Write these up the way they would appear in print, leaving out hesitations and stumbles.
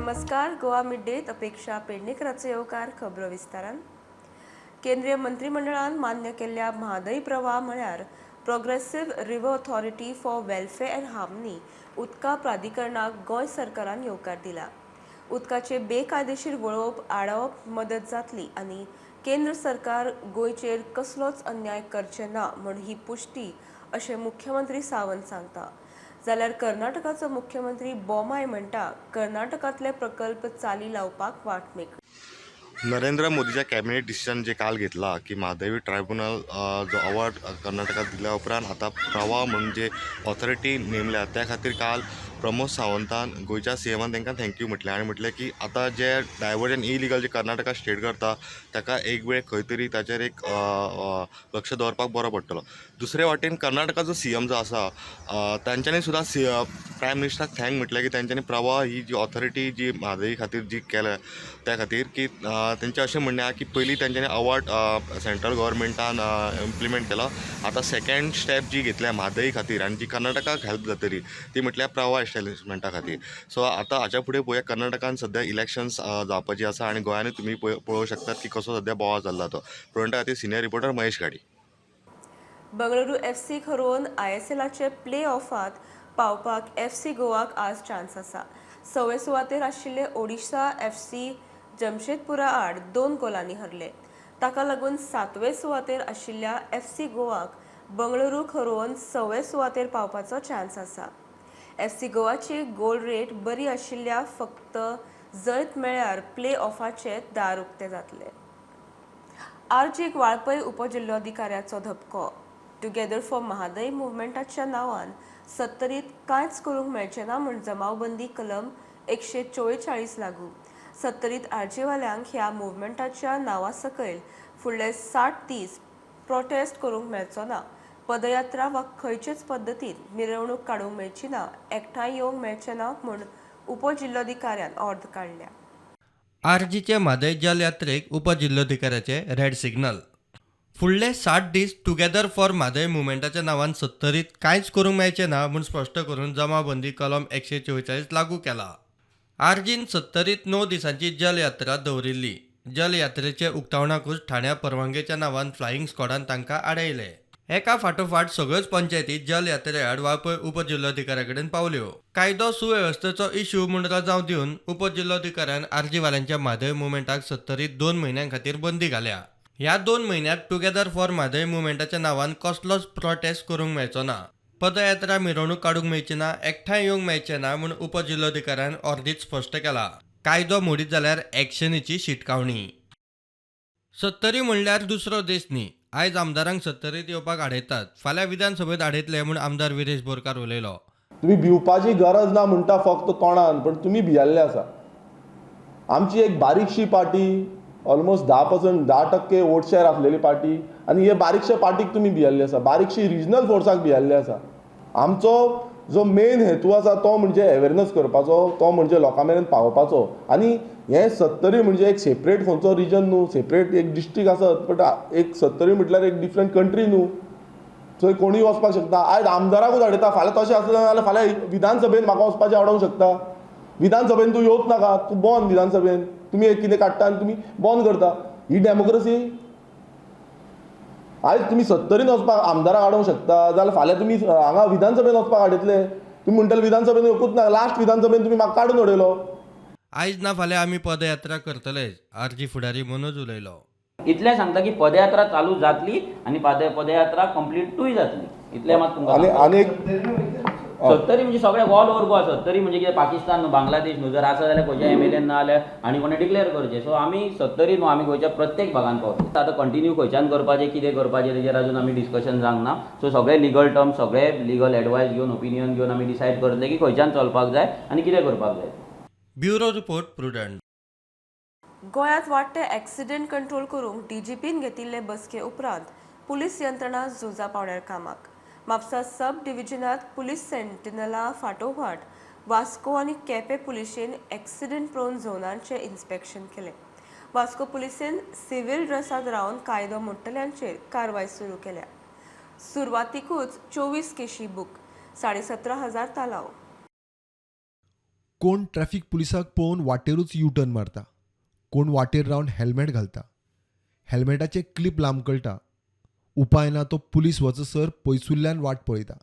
नमस्कार. गोवा मिड डेत अपेक्षा पेडणेकरांचो येवकार खबरो विस्तारान. केंद्रीय मंत्रिमंडळान मान्य केल्ल्या म्हादई प्रवाह म्हळ्यार progressive river authority for welfare and harmony उदका प्राधिकरणाक गोंय सरकारान येवकार दिला. उदकाचे बेकायदेशीर वळोवप आडावप मदत जातली आनी केंद्र सरकार गोंयचेर कसलोच अन्याय करचे ना म्हूण ही पुष्टी अशें मुख्यमंत्री सावंत सांगता. जाल्यार कर्नाटकाचो मुख्यमंत्री बोमाय म्हणटा कर्नाटकातले प्रकल्प चाली लावपाक वाट मेकळी. नरेंद्र मोदीच्या कॅबिनेट डिसिजन जे काल घेतला की महादेवी ट्रायब्युनल जो अवॉर्ड कर्नाटकात दिल्या उपरांत आता प्रवाह म्हणजे ऑथॉरिटी नेमल्या त्या खातीर काल प्रमोद सावंतान गोयच्या सीएमान तांकां थँक्यू म्हटलें आनी म्हटलें की आता जे डायवर्जन इलिगल जे कर्नाटका स्टेट करता ताका एक वेळ खंय तरी ताचेर एक लक्ष दवरपाक बरो पडटलो. दुसरे वाटेन कर्नाटकाचो सीएम जो आसा तांच्यांनी सुद्दां प्रायम मिनिस्टराक थँक म्हटलें की तांच्यांनी प्रवाह ही जी ऑथॉरिटी जी म्हादई खातीर जी केल्या त्या खातीर की तेंचें अशें म्हणणें आसा की पयलीं तेंच्यांनी अवॉर्ड सेंट्रल गव्हर्मेंटान इम्प्लिमेंट केलो. आतां सेकंड स्टेप जी घेतल्या म्हादई खातीर आनी जी कर्नाटकाक हेल्प जातली ती म्हटल्यार प्रवाह एस्टॅब्लिशमेंटा खातीर. सो आतां हाच्या फुडें पळोवया कर्नाटकान सद्या इलेक्शन्स जावपाची आसा आनी गोंयांनी तुमी पळोवंक शकतात की कसो सद्या बोवाळ चल्ला तो. प्रोंटा खातीर सिनियर रिपोर्टर महेश गाडी. बंगळुरू एफसी हरोवन आयएसएलाचे प्ले ऑफात पावपाक एफसी गोवाक आज चान्स आसा. 6वे सुवातेर आशिल्ले ओडिशा एफसी जमशेदपुरा आड 2 गोलांनी हरले. ताका लागून 7वे सुवातेर आशिल्ल्या एफसी गोवाक बंगळुरू हरोवन 6वे सुवातेर पावपाचो चान्स आसा. एफसी गोवाची गोल रेट बरी आशिल्ल्या फक्त जैत मेळ्यार प्ले ऑफाचे दार उक्ते जातले. आर्जीक वाळपय उपजिल्लोधिकाऱ्याचो धपको. टुगेदर फॉर म्हादई मुव्हमेंटाच्या नांवान सत्तरीत कांयच करूंक मेळचें ना म्हूण जमावबंदी कलम 144 लागू. सत्तरीत आर्जीवाल्यांक ह्या मुव्हमेंटाच्या नांवा सकयल फुडले 60 दीस प्रोटेस्ट करूंक मेळचो ना. पदयात्रा वा खंयचेच पद्दतीन मिरवणूक काडूंक मेळची ना, एकठांय येवंक मेळचें ना म्हूण उपजिल्लोधिकाऱ्यान ऑर्डर काडल्या. आरजीचे म्हादय जल यात्रेक उपजिल्लोधिकाऱ्याचे रेड सिग्नल. फुडले 60 दीस टुगेदर फॉर म्हादय मुव्हमेंटाच्या नांवान सत्तरीत कांयच करूंक मेळचें ना म्हूण स्पश्ट करून जमावबंदी कलम 144 लागू केला. आरजीन सत्तरीत 9 दिसांची जल यात्रा दवरिल्ली. जल यात्रेचे उक्तावणाकूच ठाण्या परवानगेच्या नांवान फ्लायिंग स्क्वॉडान तांकां आडयले. एका फाटोफाट सगळ्योच पंचायती जल यात्रे आड वाळपय उपजिल्लोधिकाऱ्या कडेन पावल्यो. कायदो सुवेवस्थेचो इश्यू म्हूण रजाव दिवन उपजिल्लोधिकाऱ्यान आर्जीवाल्यांच्या म्हादय मुव्हमेंटाक सत्तरीत 2 म्हयन्यां खातीर बंदी घाल्या. ह्या 2 म्हयन्यांत टुगेदर फॉर म्हादय मुव्हमेंटाच्या नांवान कसलोच प्रोटेस्ट करूंक मेळचो ना. पदयात्रा मिरवणूक काडूंक मेळची ना, एकठांय येवंक मेळचें ना म्हूण उपजिल्लोधिकाऱ्यान अर्दीत स्पश्ट केला. कायदो मोडीत जाल्यार एक्शनीची शिटकावणी. सत्तरी म्हणल्यार दुसरो देश न्ही. आयज आमदारांक सत्तरीत येवपाक आडयतात. फाल्यां विधानसभेत आडयतले म्हूण आमदार विरेश बोरकार उलयलो. तुम्ही भिवपाची गरज ना म्हणटा फक्त तोंडान, पण तुम्ही भियल्ले आसा. आमची एक बारीकशी पार्टी ऑलमोस्ट 10% वोट शेअर आसलेली पार्टी आनी हे बारीकशे पार्टीक तुम्ही भियल्ले आसा. बारीकशी रिजनल फोर्साक भियल्ले आसा. आमचो जो मेन हेतू आसा तो म्हणजे अवेरनस करपाचो, तो म्हणजे लोकां मेरेन पावोवपाचो. आनी हे सत्तरी म्हणजे एक सेपरेट खंयचो रिजन न्हू, सेपरेट एक डिस्ट्रिक्ट आसत, बट एक सत्तरी म्हटल्यार एक डिफरंट कंट्री न्हू. थंय कोणूय वचपाक शकता. आयज आमदाराकूच आडयता, फाल्यां तशें आसलें जाल्यार फाल्यां विधानसभेन म्हाका वचपाचें आडावंक शकता. विधानसभेन तूं येवच नाका, तूं बंद विधानसभेन. तुमी एक कितें काडटा आनी तुमी बंद करता. ही डेमोक्रेसी? आयज तुमी सत्तरीन वचपाक आमदाराक आडोवंक शकता जाल्यार फाल्यां तुमी हांगा विधानसभेन वचपाक आडयतले. तुमी म्हणटले विधानसभेन येवकूच ना, लास्ट विधानसभेन तुमी म्हाका काडून उडयलो. आयज ना फाल्यां आमी पदयात्रा करतले, आरजी फुडारी मनोज उलयलो. इतलें सांगता की पदयात्रा चालू जातली आनी पदयात्रा कंप्लीटूय जातली. इतलें मात तुमकां आनी सत्तरी म्हणजे सगळे ऑल ओव्हर गोवा. सत्तरी म्हणजे कितें पाकिस्तान न्हू, बांगलादेश न्हू. जर आसा जाल्यार खंयच्या MLA ना जाल्यार आनी कोणें डिक्लेअर करचें. सो आमी सत्तरी न्हू, आमी गोंयच्या प्रत्येक भागान पावता. आतां कंटिन्यू खंयच्यान करपाचें, कितें करपाचें तेजेर अजून आमी डिस्कशन जावंक ना. सो सगळे लिगल टर्म्स, सगळे लिगल एडवायस घेवन, ओपिनियन घेवन आमी डिसायड करतले की खंयच्यान चलपाक जाय आनी कितें करपाक जाय. Bureau report prudent. गोंयांत वाडटे एक्सिडेंट कंट्रोल करूंक डीजीपीन घेतिल्ले बसके उपरांत पुलीस यंत्रणा झुजा पावण्यार कामाक. म्हापसा सब डिव्हिजनांत पुलीस सेंटिनला फाटोफाट वास्को आनी केपें पुलिशेन एक्सिडेंट प्रोन झोनांचें इन्स्पेक्शन केलें. वास्को पुलिसेन सिव्हील ड्रेसांत रावन कायदो मोडटल्यांचेर कारवाय सुरू केल्या. सुरवातीकूच 24 केशी बूक, 17,500 तालाव. कोण ट्रॅफिक पुलिसाक पळोवन वाटेरूच यू टर्न मारता, कोण वाटेर रावन हेल्मेट घालता, हेल्मेटाचे क्लिप लांब कळटा, उपाय ना तो पुलीस वचसर पयसुल्ल्यान वाट पळयता.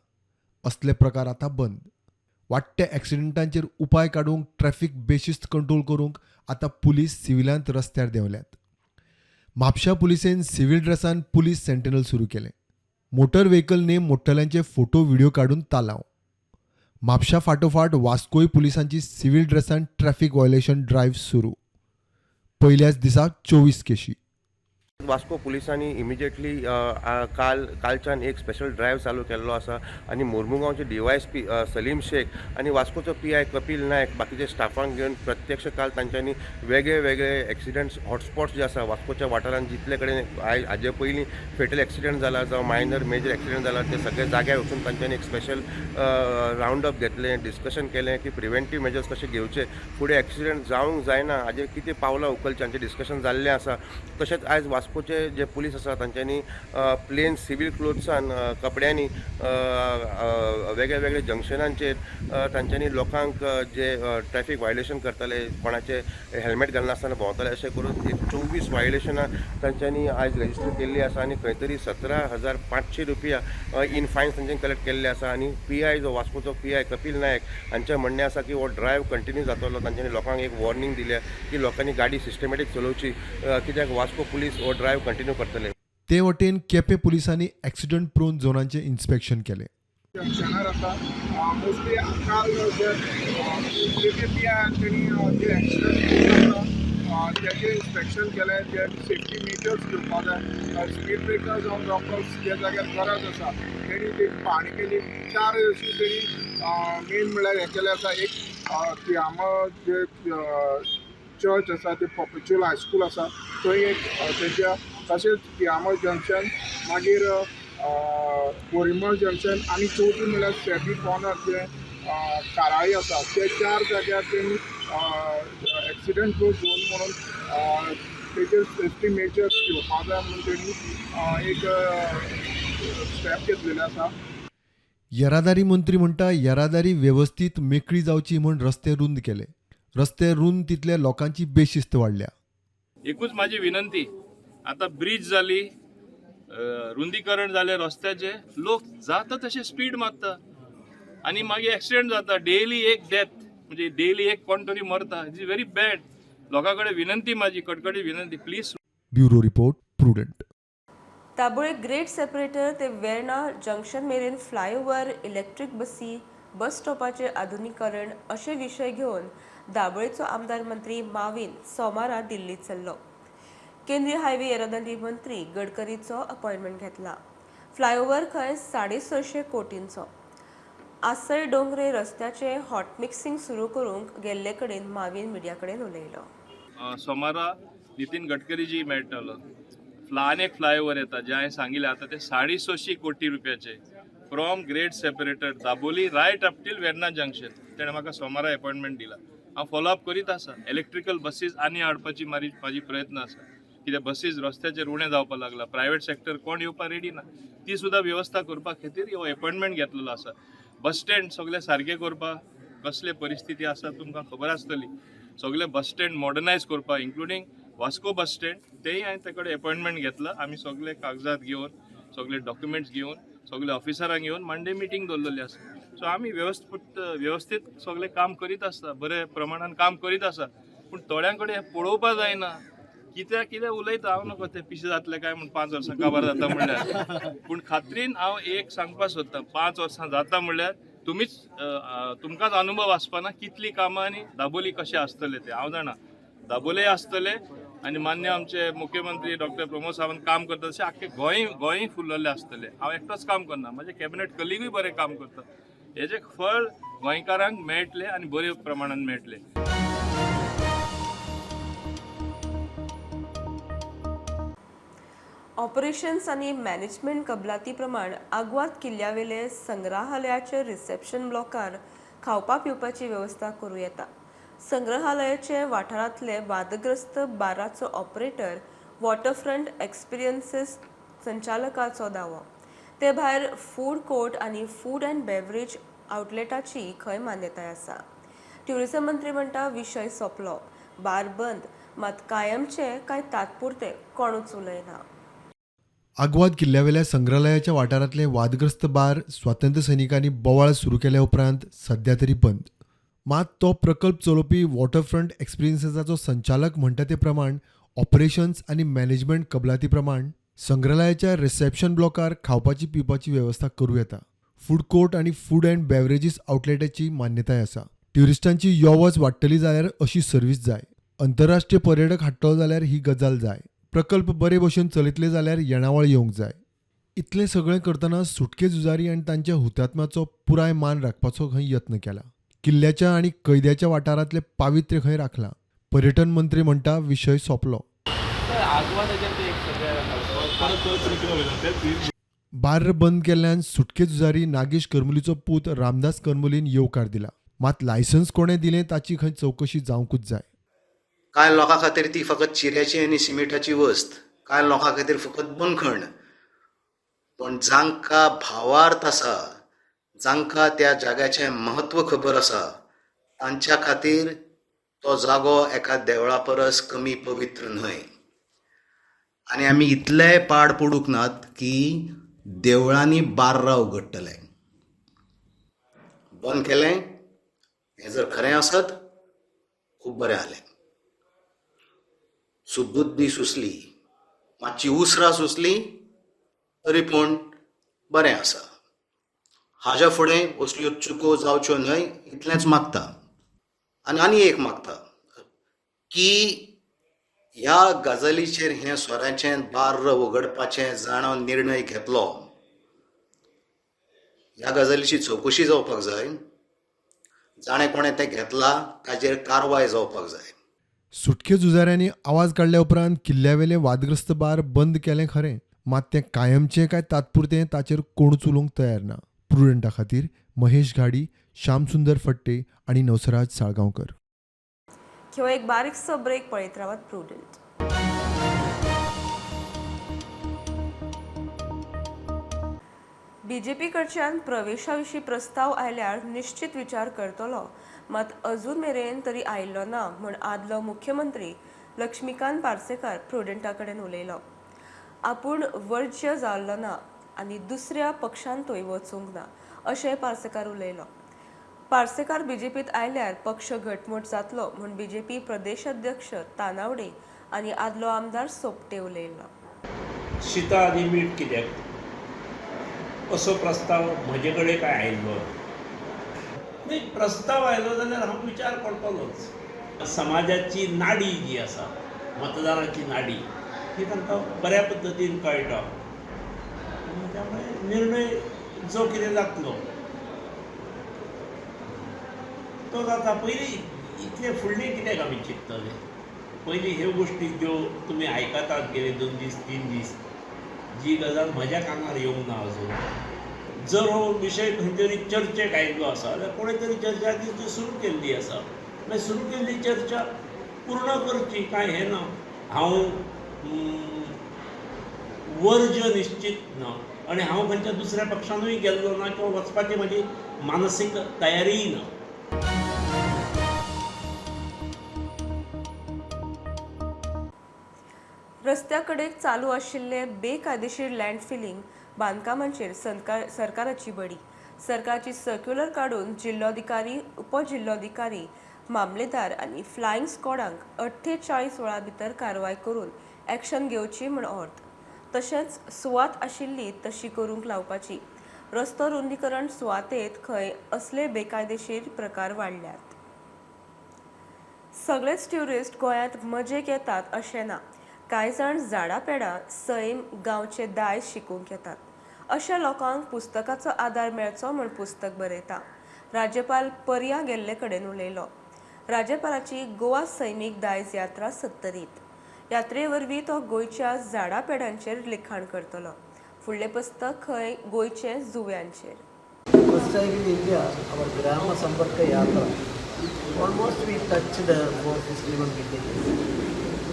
असले प्रकार आतां बंद. वाडट्या एक्सिडेंटांचेर उपाय काडूंक ट्रॅफिक बेशिस्त कंट्रोल करूंक आतां पुलीस सिव्हिलांत रस्त्यार देंवल्यात. म्हापशा पुलिसेन सिव्हील ड्रेसान पुलीस सेंटिनल सुरू केलें. मोटर व्हेकल नेम मोडटल्यांचे फोटो व्हिडिओ काडून तालाव. म्हापशा फाटोफाट वास्कोय पुलिसांची सिव्हील ड्रेसान ट्रॅफिक व्हायोलेशन ड्रायव्ह सुरू. पयल्याच दिसा 24 केशी. वास्को पुलिसांनी इमिजिएटली कालच्यान एक स्पेशल ड्रायव्ह चालू केल्लो आसा आनी मोर्मुगांवचे DYSP सलीम शेख आनी वास्कोचो PI कपिल नायक बाकीचे स्टाफांक घेवन प्रत्यक्ष काल तांच्यांनी वेगळे वेगळे एक्सिडेंट्स हॉटस्पॉट्स जे आसा वास्कोच्या वाठारांत जितले कडेन हाजे पयलीं फेटल एक्सिडेंट जाला जावं मायनर मेजर एक्सिडेंट जाला ते सगळे जाग्यार वचून तांच्यांनी एक स्पेशल रावंड अप घेतलें, डिस्कशन केलें की प्रिव्हेंटीव मेजर्स कशे घेवचे, फुडें एक्सिडेंट जावंक जायना हाजेर कितें पावलां उखलचें हांचें डिस्कशन जाल्लें आसा. तशेंच आयज वास्कोचे जे पुलीस आसा तांच्यांनी प्लेन सिवील क्लोथ्सान कपड्यांनी वेगळे वेगळे जंक्शनांचेर तांच्यांनी लोकांक जे ट्रॅफिक वायोलेशन करताले, कोणाचे हेल्मेट घालनासतना भोंवताले अशें करून एक 24 वायोलेशनां तांच्यांनी आयज रजिस्टर केल्ली आसा आनी खंय तरी 17,500 रुपया इन फायन्स तांच्यांनी कलेक्ट केल्ले आसा. आनी PI जो वास्कोचो PI कपिल नायक हांचें म्हणणें आसा की हो ड्रायव्ह कंटिन्यू जातलो. तांच्यांनी लोकांक एक वॉर्निंग दिल्या की लोकांनी गाडी सिस्टमॅटीक चलोवची, कित्याक वास्को पुलीस हो ड्रायव्ह कंटिन्यू करतले. ते वटेन केपें पुलिसांनी एक्सिडंट प्रोन झोनांचें इन्स्पेक्शन केलें. जंक्शनार आसा मोस्टली काल जे तेणी जे एक्सिडंट त्याचे इन्स्पेक्शन केलें, जे सेफ्टी मेजर्स घेवपा जाय, स्पीड ब्रेकर जावं ब्लॉकर्स जे जाग्यार गरज आसा तेणी ती पाहणी केली. 4 अशी तेणी मेन म्हणल्यार हे केले आसा. एक तियामा जे चर्च आसा ते पर्पेच्युअल हायस्कूल आसा थंय एक तेच्या, तशेंच तियामा जंक्शन, मागीर बोरीमल जंक्शन आनी चवथी म्हणल्यार सेबी कॉर्नर जे काराळी आसा ते 4 जाग्यार तेणी एक्सिडंट प्रूफ झोन म्हणून तेचे सेफ्टी मेजर्स घेवपा जाय म्हणून तेणी एक स्टेप घेतलेले आसा. येरादारी मंत्री म्हणटा येरादारी वेवस्थीत मेकळी जावची म्हूण रस्ते रुंद केले. रस्ते रुंद तितले लोकांची बेशिस्त वाडल्या. एकूच माझी विनंती, आता ब्रिज जाली, रुंदीकरण जाले रस्त्याचे, लोक जाता तशे स्पीड मारता आणि मागीर एक्सिडेंट जाता. डेली एक डेथ, म्हणजे डेली एक कोण तरी मरता. It is very bad. लोकांकडे विनंती माझी, कडकडी विनंती, please. Bureau report prudent. Dabole great separator ते वेर्णा जंक्शन मेरेन फ्लायओव्हर, इलेक्ट्रीक बसी, बस स्टॉपाचे आधुनिकीकरण असे विशय घेऊन दाबोळेचो आमदार मंत्री माविन सोमारा दिल्लीत चल्लो. केंद्रीय हायवे येरादारी मंत्री गडकरीचो अपॉइंटमेंट घेतला. फ्लायओव्हर खंय 650 कोटींचो. आसय डोंगरे रस्त्याचे हॉट मिक्सिंग सुरू करूंक गेल्ले कडेन माविन मिडिया कडेन उलयलो. सोमारा नितीन गडकरीजी मेळटलो. आनी एक फ्लायओव्हर येता जे हांवें सांगिल्लें आतां ते 650 कोटी रुपयाचे from great separator Dabolim right up till Verna junction. तेणें म्हाका सोमारा अपॉइंटमेंट दिला. हांव फॉलोअप करीत आसा. इलेक्ट्रिकल बसीस आनी हाडपाची म्हाजी प्रयत्न आसा. कित्याक बसीस रस्त्याचेर उणें जावपाक लागला. प्रायवेट सेक्टर कोण येवपाक रेडी ना. ती सुद्दां वेवस्था करपा खातीर हो अपॉइंटमेंट घेतलेलो आसा. बस स्टँड सगळे सारके करपाक कसले परिस्थिती आसा तुमकां खबर आसतली. सगळे बस स्टँड मॉडर्नायज करपाक इन्क्लुडींग वास्को बस स्टँड तेय हांवें ते कडेन अपॉइंटमेंट घेतला. आमी सगळे कागजात घेवन, सगळे डॉक्युमेंट्स घेवन, सगळे ऑफिसरांक घेवन मंडे मिटींग दवरलेली आसा. सो आमी वेवस्थीत सगळे काम करीत आसता, बरे प्रमाणान काम करीत आसा. पूण थोड्यां कडेन पळोवपाक जायना. कितें उलयता हांव नको ते पिशे जातले काय म्हूण 5 वर्सां काबार जाता म्हणल्यार. पूण खात्रीन हांव एक सांगपाक सोदतां, 5 वर्सां जाता म्हणल्यार तुमकांच अनुभव आसपाना कितली कामां आनी दाबोली कशें आसतले ते. हांव जाणा दाबोले आसतले आनी मान्य आमचे मुख्यमंत्री डॉक्टर प्रमोद सावंत काम करता तशें आख्खे गोंय फुल्लले आसतले. हांव एकटोच काम करना, म्हाजे कॅबिनेट कलिगूय बरें काम करता. हेजें फळ गोंयकारांक मेळटलें आनी बऱ्या प्रमाणान मेळटलें. ऑपरेशन्स आणि मॅनेजमेंट कबलाती प्रमाण आग्वाद किल्ल्यावेले संग्रहालयाचे रिसेप्शन ब्लॉकार खावपा पिवपाची व्यवस्था करूं येता. संग्रहालयाचे वाठारांतले वादग्रस्त बाराचो ऑपरेटर वॉटरफ्रंट एक्सपिरियन्सेस संचालकाचो दावो. ते भायर फूड कोर्ट आनी फूड अँड बेवरेज आउटलेटाची खंय मान्यताय आसा. ट्युरिझम मंत्री म्हणटा विशय सोंपलो. बार बंद, मात कायमचे काय तात्पुरते कोणूच उलयना. आग्वाद किल्ल्यावेल्या संग्रहालयाच्या वाठारांतले वादग्रस्त बार स्वातंत्र्य सैनिकांनी बोवाळ सुरू केल्या उपरांत सध्या तरी बंद. मात तो प्रकल्प चलोवपी वॉटरफ्रंट एक्सपिरियन्सेसाचो संचालक म्हणटा ते प्रमाण ऑपरेशन्स आनी मॅनेजमेंट कबलाती प्रमाण संग्रहालयाच्या रिसेप्शन ब्लॉकार खावपाची पिवपाची वेवस्था करूं येता. फूड कोर्ट आनी फूड अँड बेवरेजीस आउटलेटाची मान्यताय आसा. ट्युरिस्टांची यो वच वाडटली जाल्यार अशी सर्वीस जाय. अंतरराष्ट्रीय पर्यटक हाडटलो जाल्यार ही गजाल जाय. प्रकल्प बरे भशेन चलयतले जाल्यार येणावळ येवंक जाय. इतलें सगळें करतना सुटके झुजारी आनी तांच्या हुतात्म्याचो पुराय मान राखपाचो खंय यत्न केला. किल्ल्याच्या आनी कैद्याच्या वाठारांतले पावित्र्य खंय राखलां. पर्यटन मंत्री म्हणटा विशय सोंपलो. बार बंद केल्ल्यान सुटके झुजारी नागेश करमलीचो पूत रामदास करमलीन येवकार दिला. मात लायसन्स कोणें दिलें ताची खंय चवकशी जावंकूच जाय. कांय लोकां खातीर ती फकत चिऱ्याची आनी सिमेंटाची वस्त, कांय लोकां खातीर फकत बंदखण. पण जांकां भावार्थ आसा, जांकां त्या जाग्याचें महत्व खबर आसा, तांच्या खातीर तो जागो एका देवळा परस कमी पवित्र न्हय. आनी आमी इतलेय पाड पडूंक नात की देवळांनी बार्रां उगडटले. बंद केलें हें जर खरें आसत खूब बरें जालें. सुबुद्दी सुचली, मातशी उसरां सुचली तरी पूण बरें आसा. हाज्या फुडें असल्यो चुको जावच्यो न्हय इतलेंच मागता. आनी एक मागता की ह्या गजालीचेर हें सोऱ्याचें बार्र उगडपाचें जाणो निर्णय घेतलो, ह्या गजालीची चवकशी जावपाक जाय. जाणें कोणें तें घेतला ताचेर कारवाय जावपाक जाय. सुटके झुजाऱ्यांनी आवाज काडल्या उपरांत किल्ल्यावेलें वादग्रस्त बार बंद केलें खरें, मात तें कायमचें काय तात्पुरतें ताचेर कोणूच उलोवंक तयार ना. प्रुडंटा खातीर महेश घाडी, श्याम सुंदर फट्टे आनी नवसराज साळगांवकर. ह्यो एक बारीकसो ब्रेक पळयत रावात प्रुडंट. बीजेपी कडच्यान प्रवेशा विशीं प्रस्ताव आयल्यार निश्चित विचार करतलो, मात अजून मेरेन तरी आयिल्लो ना म्हूण आदलो मुख्यमंत्री लक्ष्मीकांत पार्सेकार प्रुडंटा कडेन उलयलो. आपूण वर्ज्य जाल्लो ना आनी दुसऱ्या पक्षांतूय वचूंक ना अशें पार्सेकार उलयलो. पार्सेकार बीजेपीत आयल्यार पक्ष घटमूट जातलो म्हूण बीजेपी प्रदेश अध्यक्ष तानावडे आनी आदलो आमदार सोपटे उलयलो. शिता आनी मीठ कित्याक असो प्रस्ताव म्हजे कडेन काय आयिल्लो नाही. प्रस्ताव आयलो जाल्यार हांव विचार करतलोच. समाजाची नाडी जी आसा, मतदाराची नाडी, ही तांकां बऱ्या पद्दतीन कळटा. त्यामुळे निर्णय जो कितें जातलो तो जाता. पयलीं इतले फुडलें कित्याक आमी चिंततले. पयलीं ह्यो गोश्टी ज्यो तुमी आयकतात गेले 2 दीस 3 दीस, जी गजाल म्हज्या कानार येवंक ना अजून. जर हो विशय खंय तरी चर्चेक आयिल्लो आसा जाल्यार कोणें तरी चर्चा ती सुरू केल्ली आसा. मागीर सुरू केल्ली चर्चा पूर्ण करची, कांय हें ना. हांव वर्ज्य निश्चित ना आनी हांव खंयच्या दुसऱ्या पक्षानूय गेल्लो ना किंवा वचपाची म्हाजी मानसीक तयारीय ना. रस्त्या कडेन चालू आशिल्ले बेकायदेशीर लँड फिलिंग बांदकामांचेर सरकाराची बडी. सरकारची सर्क्युलर काडून जिल्लोधिकारी, उपजिल्लोधिकारी, मामलेदार आनी फ्लायंग स्क्वॉडांक 48 वळा भितर कारवाय करून एक्शन घेवची म्हूण अर्थ. तशेंच सुवात आशिल्ली तशी करूंक लावपाची. रस्तो रुंदीकरण सुवातेंत खंय असले बेकायदेशीर प्रकार वाडल्यात. सगळेच ट्युरिस्ट गोंयांत मजेक येतात अशें ना. कांय जाण झाडां पेडां, सैम, गांवचे दायज शिकूंक येतात. अशा लोकांक पुस्तकाचो आदार मेळचो म्हूण पुस्तक बरयता. राज्यपाल पर्या गेल्ले कडेन उलयलो. राज्यपालाची गोवा सैमीक दायज यात्रा 70th. यात्रे वरवीं तो गोंयच्या झाडां पेडांचेर लिखाण करतलो. फुडलें पुस्तक खंय गोंयचे जुव्यांचेर.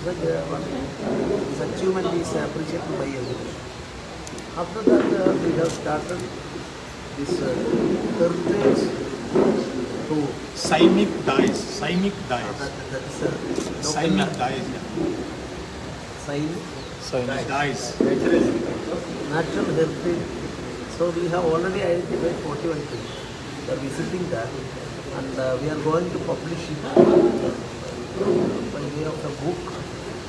This achievement is appreciated by everyone. After that, we have started this heritage Who? Simic dies. Simic dies. That is a local Simic dies. sign. Dies. Natural heritage. So we have already identified 41 trees. We are visiting that, and we are going to publish it by way of a book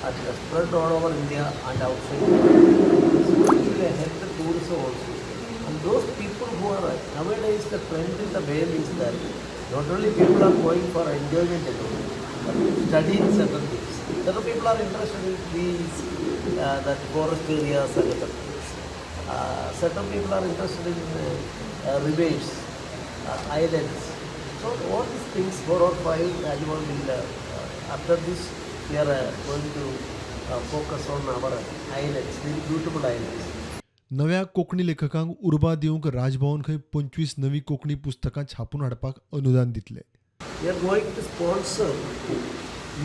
and spread all over India and outside. So it will help the tourism also. And those people who are nowadays, the trend in the Vale is that not only people are going for enjoyment alone, but studying certain things. Certain people are interested in trees, that forest areas and other things. Certain people are interested in rivers, islands. So all these things, 4 or 5, Rajabhavan will, after this, we are going to focus on our islands, very beautiful islands. नव्या कोंकणी लेखकांक उर्बा दिवंक राजभवन खंय 25 नवी कोंकणी पुस्तकां छापून हाडपाक अनुदान दितले. We are going to sponsor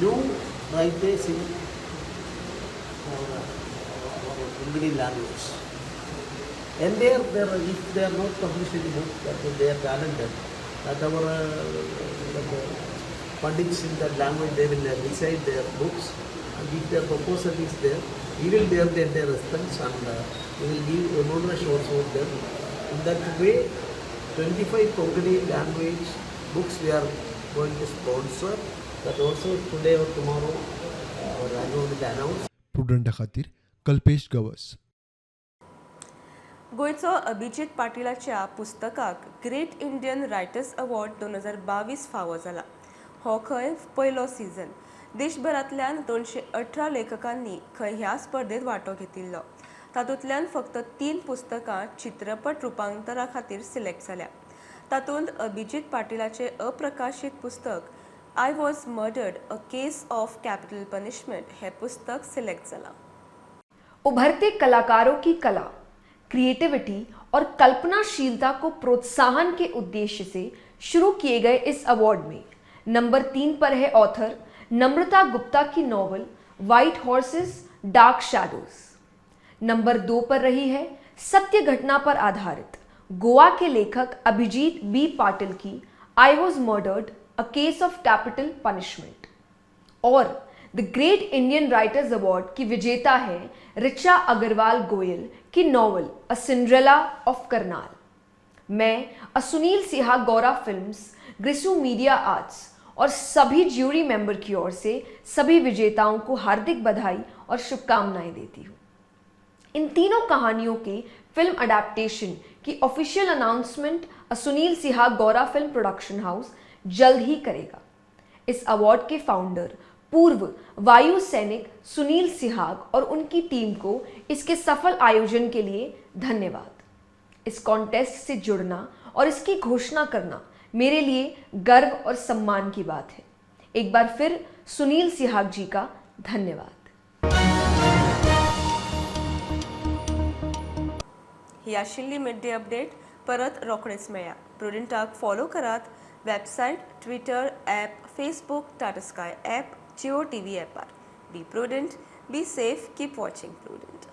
new writers in Konkani language. And if they are not published in book, that they are talented, that our pundits in that language, they will recite their books, and if their proposal is there, we will bear the entire response, and we will give remuneration also to them. In that way, 25 Konkani language books we are going to sponsor, that also today or tomorrow our Rajabhavan will announce. प्रुडंटा खातीर कल्पेश गवस. गोंयचो अभिजीत पाटीलाच्या पुस्तकाक great Indian writers award 2022 फावो जाला. हो खंय पयलो season. देशभरांतल्यान 218 लेखकांनी खंय ह्या स्पर्धेत वांटो घेतिल्लो. तातूंतल्यान फक्त 3 पुस्तकां चित्रपट रुपांतरा खातीर सिलेक्ट जाल्या. तातूंत अभिजीत पाटीलाचे अप्रकाशीत पुस्तक I was murdered a case of capital punishment हे पुस्तक सिलेक्ट जाला. उभरते कलाकारों की कला, क्रिएटिविटी और कल्पनाशीलता को प्रोत्साहन के उद्देश्य से शुरू किए गए इस अवार्ड में नंबर 3 पर है ऑथर नम्रता गुप्ता की novel white horses dark shadows. Number 2 पर रही है सत्य घटना पर आधारित गोवा के लेखक अभिजीत बी पाटिल की I was murdered a case of capital punishment. और the great Indian writers award की विजेता है ऋचा अग्रवाल गोयल की novel a Cinderella of Karnal. मैं सुनील सिहा गौरा फिल्म्स, ग्रिसू मीडिया आर्ट्स और सभी ज्यूरी मेंबर की ओर से सभी विजेताओं को हार्दिक बधाई और शुभकामनाएं देती हूँ. इन तीनों कहानियों के फिल्म अडेप्टेशन की official announcement Sunil Sinha Gaura film production house जल्द ही करेगा. इस अवार्ड के फाउंडर पूर्व वायु सैनिक सुनील सिहाग और उनकी टीम को इसके सफल आयोजन के लिए धन्यवाद. इस कॉन्टेस्ट से जुड़ना और इसकी घोषणा करना मेरे लिए गर्व और सम्मान की बात है. एक बार फिर सुनील सिहाग जी का धन्यवाद. ही आशिल्ली मिड डे अपडेट. परत रोखडेच मेळया. प्रुडंटाक फॉलो करात. Website, Twitter, app, Facebook, Tata Sky app, Jio TV ॲपार. Be Prudent, be safe, keep watching prudent.